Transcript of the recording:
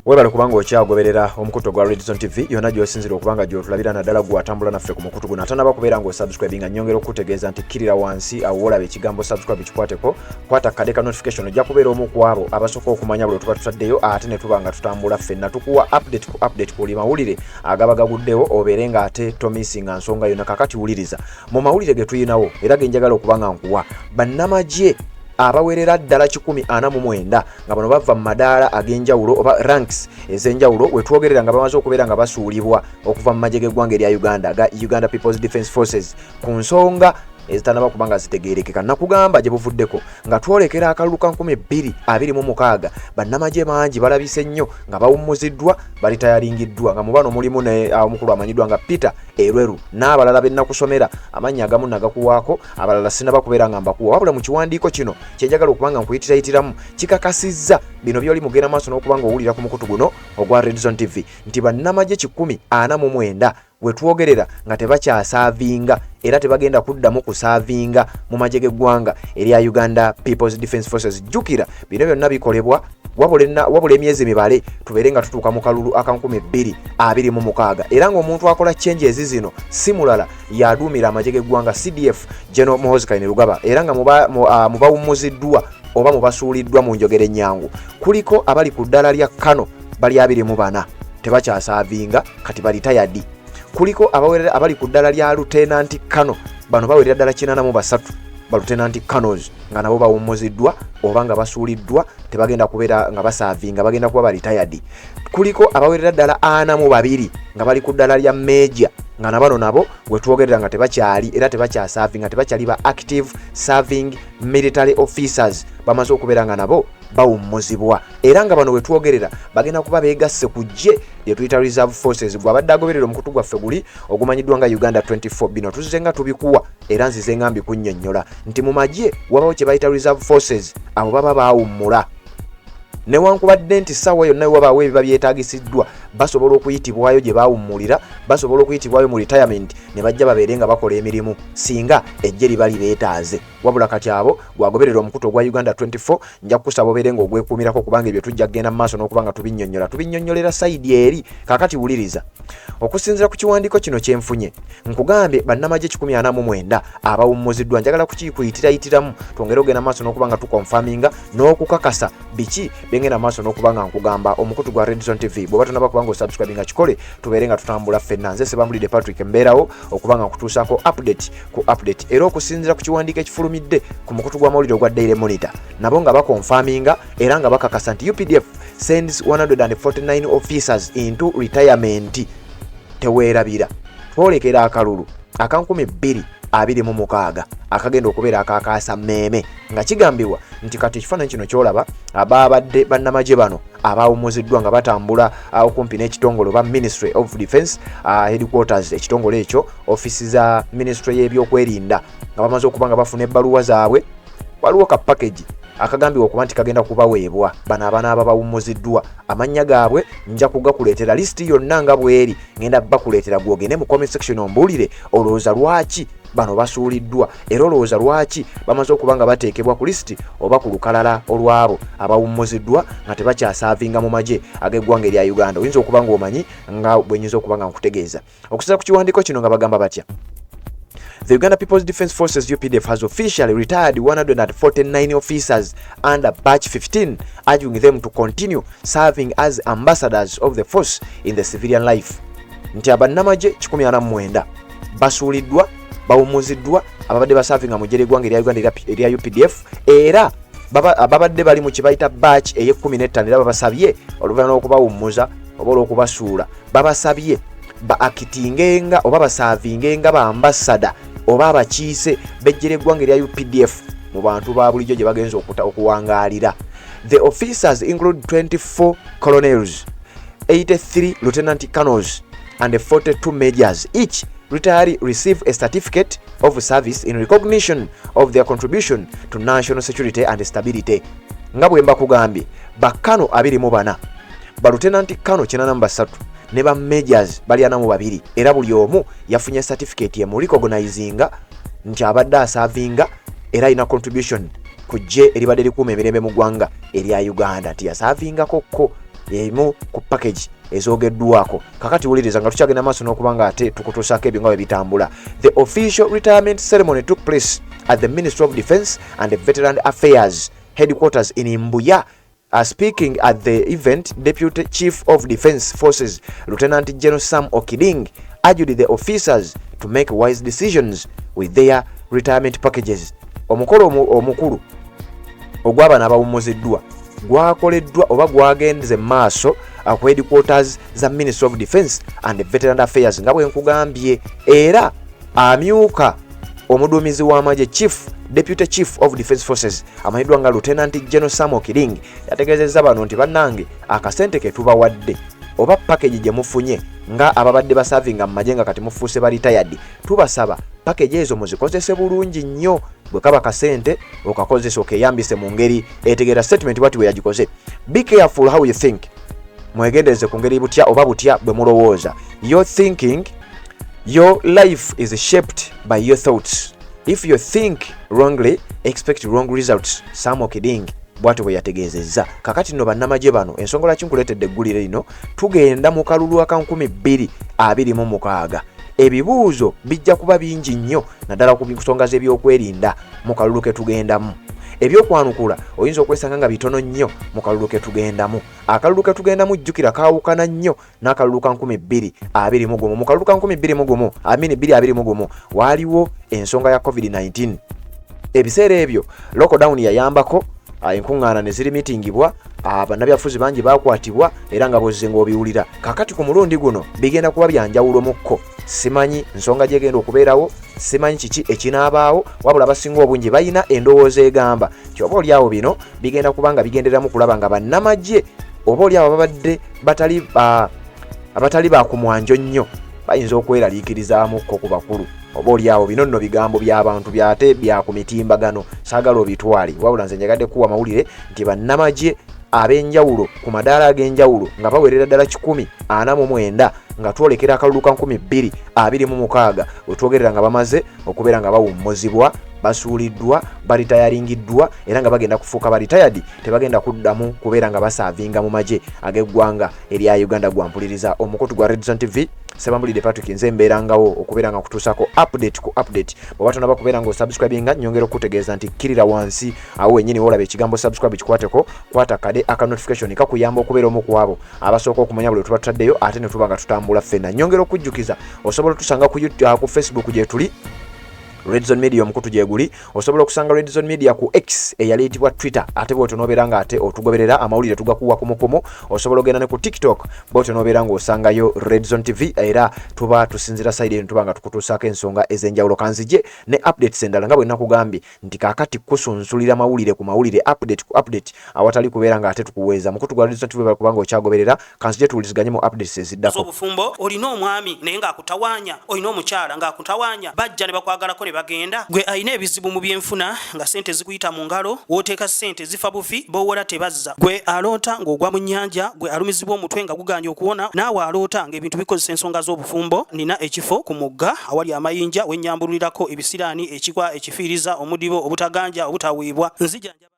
Webale kubanga okyagoberera omukuto gwa Red Zone TV yona gyosinzira okubanga gyotulabira naddala gwatambula naffe ku mukutu guno atana bakubeera ng'osubscribinga nyongera okutegeeza nti kirira wansi awo olaba ekigambo subscribe kikwateko kwata kadeka notification ojja kubeera omu ku abo abasooka okumanya buli tuba tutaddeyo ate ne tuba nga tutambula ffenna tukuwa update ku buli mawulire agaba gaguddewo obeere nga ate tomisinga nsonga yonna kakati wuliriza mu mawulire ge tuyinawo era ge njagala okubanga nkuwa bannamagye abawerera ddala 149 nga bano bava mu madaala ag'enjawulo oba ranks ez'enjawulo wetwogerera nga bamaze okubeera nga basuulibwa okuva mu magye g'eggwanga erya Uganda ga Uganda People's Defence Forces ku nsonga ezitanaba kubanga zitegeerekeka nakugamba gye buvuddeko nga twolekera akalulu ka 2026 bannamagye bangi balabise nnyo nga bawummuziddwa balitayalingiddwa nga mu bano mulimu omukulu amanyiddwa nga Peter Erweru n'abalala bennakusomera amannya agamu nagakuwaako abalala sinaba kubeera nga mbakuwa wabula mu kiwandiiko kino kyenjagala okubanga nkuyitiramu kikakasizza bino byoli mugenda maaso n'okubanga owulira ku mukutu guno ogwa Red Zone TV nti bannamagye 149 wetwogerera nga tebakyasavinga era tebagenda kuddamu kusaavinga mu magye g'eggwanga erya Uganda People's Defence Forces. Jjukira bino byonna bikolebwa wabula emyezi mibale tubeere nga tutuuka mu kalulu aka 2026 era ng'omuntu akola change zino si mulala yaduumira amagye g'eggwanga CDF General Muhoozi Kainerugaba era nga mubawummuziddwa oba mubasuuliddwa mu njogera ennyangu. Kuliko abali ku ddala lya Kano bali 24 tebakyasavinga kati bali tayadi. Kuliko abali ku ddala lya Lieutenant Kano bano bawerera ddala 83 ba Lieutenant Kanos nga nabo bawummuziddwa oba nga basuuliddwa tebagenda kubeera nga basaavinga bagenda kuba bali tayadi. Kuliko abawerera ddala 42 nga bali ku ddala lya Major nga nabano nabo wetwogerera nga tebakyali era tebakyasaavinga tebakyali ba active serving military officers bamaze okubeera nga nabo bawummuzibwa era nga bano wetwogerera bagenda kuba beegasse ku ggye lye tuyita reserve forces gwe abadde agoberera omukutu gwaffe guli ogumanyiddwa nga Uganda 24 bino tuzize nga tubikuwa era nzize nga mbikunnyonnyola nti mu magye wabawo kye bayita reserve forces abo baba baawummula newankubadde nti ssaawa yonna wabaawo ebiba byetaagisiddwa basobola okuyitibwayo gye baawummulira basobola okuyitibwayo mu retirement ne bajja babeere nga bakola emirimu singa ejje liba libeetaaze wabula kati abo gwagoberera omukutu ogwa Uganda 24 nja kukusaba obeere ng'ogwekuumirako kubanga ebyo tujja kgenda mu maaso n'okubanga tubinnyonnyolera sayidi eri kakati wuliriza okusinziira ku kiwandiiko kino kyenfunye nkugambye bannamagye 149 abawummuziddwa njagala kukiyitiramu twongere ogenda mu maaso n'okubanga tukonfaminga n'okukakasa biki bengenda maaso n'okubanga nkugamba omukutu gwa Red Zone TV bw'oba tonaba kubanga osubscribinga kikole tubeere nga tutambula ffenna nze Sebamulidde Patrick mbeerawo okubanga nkutuusaako update era okusinziira ku kiwandiiko ekifulumidde ku mukutu gwa mawulire ogwa Daily Monitor nabo nga bakonfaminga era nga bakakasa nti UPDF sends 149 officers into retirement. Teweerabira twolekera akalulu aka 2026 akagenda okubeera akakaasa mmeeme nga kigambibwa nti kati ekifaananyi kino kyolaba ababadde bannamagye bano abaawummuziddwa nga batambula okumpi n'ekitongole oba Ministry of Defence headquarters ekitongole ekyo ofisi za Ministry y'ebyokwerinda nga bamaze okuba nga bafuna ebbaluwa zaabwe waliwo ka package akagambibwa okuba nti kagenda kubaweebwa bano abaana bawummuziddwa amannya gaabwe nja kugakuleetera lisiti yonna nga bweri ngenda bakuleetera gwogende mu comment section ombuulire olowooza lwaki bano basuuliddwa era olowooza lwaki bamaze okuba nga bateekebwa ku lisiti oba ku lukalala olwabo abawummuziddwa nga tebakyasaavinga mu magye ag'eggwanga erya Uganda. Oyinza okuba nga omanyi nga bwenyinza okuba nga nkutegeeza okusinziira ku kiwandiiko kino nga bagamba batya. The Uganda People's Defence Forces UPDF has officially retired 149 officers under Batch 15, urging them to continue serving as ambassadors of the force in the civilian life. Nti abannamagye 149 basuuliddwa bawummuziddwa ababadde basaavinga mu ggye ly'eggwanga erya Uganda erya UPDF era babadde bali mu kibayita batch ey'15 era babasabye oluvannyuma lw'okubawummuza oba olw'okubasuula babasabye baakitingenga oba basaavingenga ba ambassador oba abakiise b'eggye ly'eggwanga erya UPDF mu bantu ba bulijjo gye bagenza okuwangaalira. The officers include 24 colonels, 83 lieutenant colonels and 42 majors. Each retiree receive a certificate of service in recognition of their contribution to national security and stability. Nga bwe mbakugambye bakano 24 ba lieutenant colonel 93 ne ba majors bali 42 era buli omu yafunye certificate ye mu recognizinga nti abadde asaavinga era ina contribution ku ggye eribadde likuuma emirembe mu ggwanga erya Uganda nti yasaavingako emu ku package ezogeddwako. Kakati wuliriza nga tukyagenda maaso n'okubanga ate tukutuusaako ebyo nga bwe bitambula. The official retirement ceremony took place at the Ministry of Defence and Veteran Affairs headquarters in Mbuya. Speaking at the event, Deputy Chief of Defence Forces Lieutenant General Sam Okiding urged the officers to make wise decisions with their retirement packages. Omukolo omukulu ogw'abaana abawummuziddwa gwakoleddwa oba gwagendeze maaso ku headquarters za Ministry of Defence and Veteran Affairs nga bwe nkugambye, era amyuka omuduumizi w'amagye Deputy Chief of Defence Forces amanyiddwa nga Lieutenant General Sam Okiding yategeezezza bano nti bannange akasente ke tubawadde oba package gye mufunye nga ababadde basavinga mu magye nga kati mufuuse ba retired, tubasaba package ezo muzikozese bulungi nnyo. Bwe kaba kasente okakozesa okeyambise mu ngeri etegeera statement bwati bwe yagikoze. Be careful how you think. Mwegendereze ku ngeri butya oba butya bwe mulowooza. Your thinking, your life is shaped by your thoughts. If you think wrongly, expect wrong results. Sam Okiding bwati bwe yategeezezza. Kakati nno bannamagye bano ensonga lwaki nkuleetedde eggulire lino, tugenda mu kalulu aka 2026. Ebibuuzo bijja kuba bingi nnyo naddala ku nsonga z'ebyokwerinda mu kalulu ke tugendamu. Ebyokwanukula oyinza okwesanga nga bitono nnyo mu kalulu ke tugendamu. Akalulu ke tugendamu jjukira kaawukana nnyo n'akalulu ka 2021. Mu kalulu ka 2021 waaliwo ensonga ya COVID-19. Ebiseera ebyo lockdown yayambako, enkuŋŋaana ne zirimitingibwa, bannabyafuzi bangi baakwatibwa era nga bozze ng'obiwulira. Kakati ku mulundi guno bigenda kuba byanjawulo mukko. Simanyi nsonga gyegenda okubeerawo, simanyi kiki ekinaabaawo, wabula abasinga obungi balina endowooza egamba nti oba oliawo bino bigenda kubanga bigenderamu kulaba nga bannamagye oba oliawo babadde abatali bakumwanjo nnyo bayinza okweraliikirizamukko ku bakulu. Oba oliawo bino nno bigambo by'abantu byate bya ku mitimbagano, saagala obitwali, wabula nze njagadde kuwa mawulire nti bannamagye ab'enjawulo ku madaala ag'enjawulo nga bawerera ddala 149 nga twolekera akalulu ka 2026 we twogerera nga bamaze okubeera nga bawummuzibwa, basuuliddwa, baritayaringiddwa era nga bagenda kufuuka baritayadi, tebagenda kuddamu kubeera nga basaavinga mu magye ag'eggwanga erya Uganda. Gwampuliriza omukutu gwa Redzone TV, Sebambulidde Patrick, nze mbeerangawo okubeera nga kutuusako update ku update. Bwe watonaba kubeera nga osubscribinga, nyongera okutegeeza nti kkirira wansi awo wennyini woolaba ekigambo subscribe kikwateko, kwata kade aka notification kakuyamba okubeera omu ku abo abasooka okumanya buli tuba tutaddeyo ate ne tuba nga tutambula ffenna. Nyongera okujjukiza osobola otusanga ku Facebook gye tuli Redzone Media omukutu gye guli, osobola okusanga Redzone Media ku X eyaleetibwa Twitter, ate bw'otyo n'obeera nga ate otugoberera amawulire tugakuwa kumukumu. Osobola ogenda ne ku TikTok, bw'otyo n'obeera ng'osangayo Redzone TV, era tuba tusinzira side eno tuba nga tukutuusaako ensonga ez'enjawulo. Kanzije ne updates endala nga bwe nakugambye nti kaakati kusunsulira mawulire ku mawulire, update ku update, awatali kubeera nga ate tukuweeza. Mukutu gwa Redzone TV kubanga okyagoberera, kanzije tuwuliziganye mu updates eziddako. Obufumbo olina omwami naye ng'akutawaanya, olina omukyala ng'akutawaanya, bajja ne bakwagalako bagenda gwe ayina ebizibu mu byenfuna nga sente zikuyita mu ngalo, wooteeka sente zifa bufi bowola tebazza, gwe aloota ng'ogwa mu nnyanja, gwe alumizibwa omutwe nga guganja okuwona, naawe aloota ng'ebintu bikozesa ensonga z'obufumbo. Nina ekifo ku mugga awali amayinja wennyambululirako ebisiraani, ekikwa, ekifiiriza, omudibo, obutaganja, obutaweebwa, nzijanja